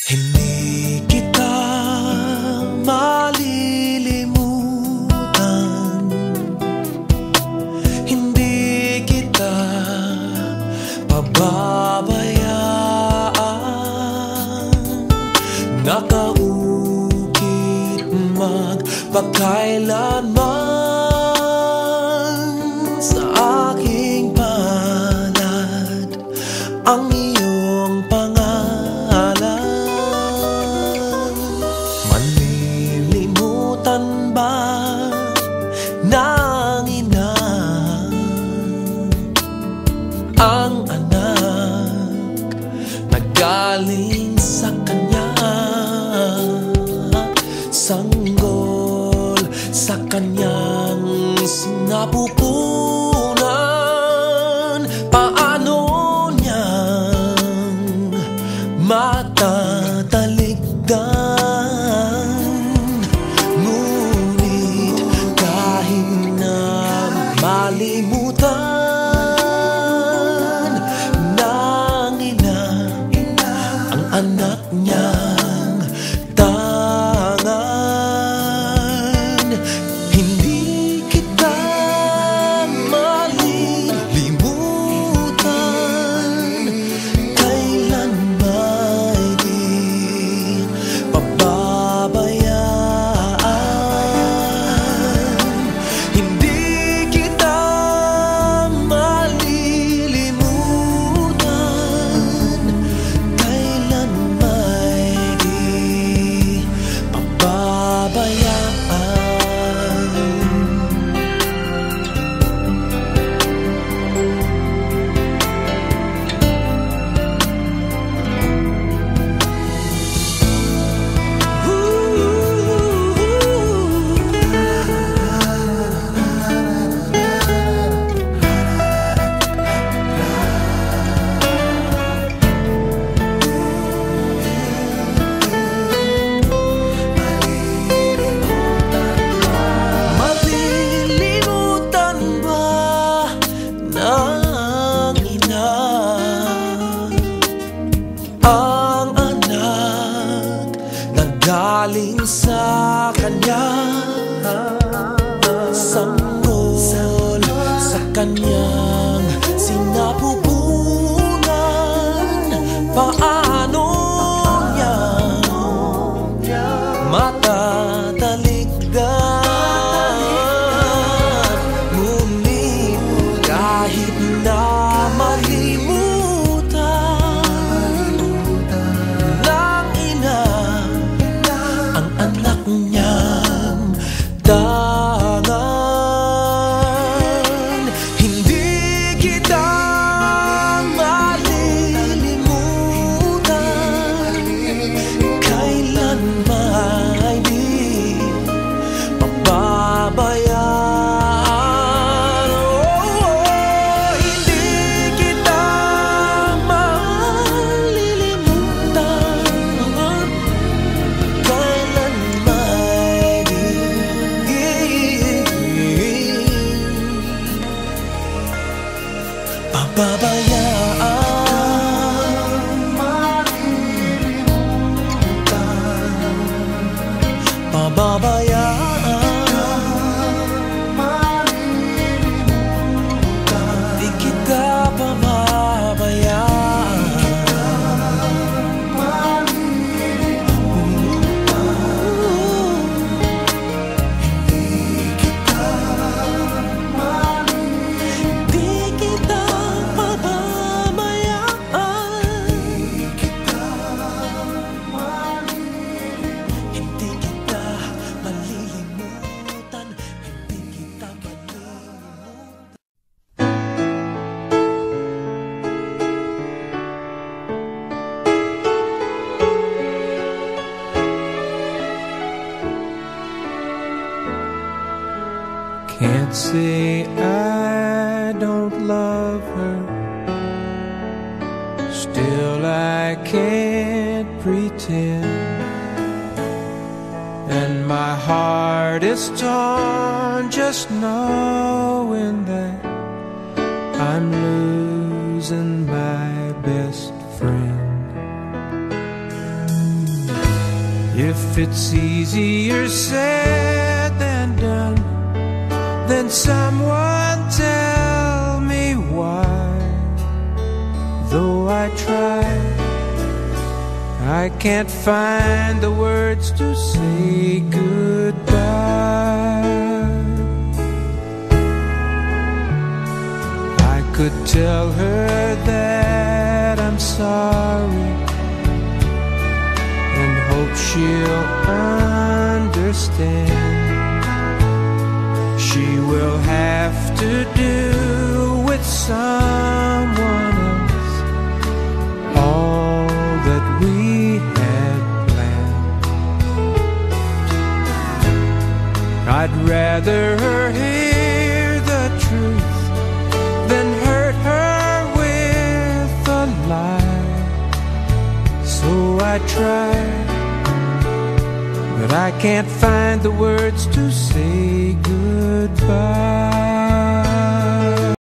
Hindi kita malilimutan, hindi kita pababayaan. Nakaukit magpakailanman sa aking palad ang iyong pangalan. Malilimutan ba ng ina ang anak na galing sa kanya? Sanggol sa kanyang sinapupunan, paano niyang matatalikdan? Ngunit kahit na malimutan ng ina ang anak niyang tangan, hindi kita malilimutan, kailan may di pababayaan. Hindi kita malilimutan, kailan may di pababayaan. Malilimutan ba ng ina ang anak na galing sa kanya? Sanggol sa kanyang sinapupunan, paano niya matatalikdan? Ngunit kahit na malimutan ng ina ang anak niyang tangan, hindi kita malilimutan, kailan may di pababayaan. Hindi kita malilimutan, kailan may di pababayaan. Pababayaan, di kita pababayaan. Di kita pababayaan. Hindi kita malilimutan, hindi kita malilimutan. Can't say I don't love her, still I can't pretend. And my heart is torn just knowing that I'm losing my best friend. If it's easier said than done, then someone tell me why. Though I try, I can't find the words to say goodbye. I could tell her that I'm sorry and hope she'll understand. She will have to do with someone else all that we had planned. I'd rather her hear the truth than hurt her with a lie. So I try, but I can't find the words to say goodbye.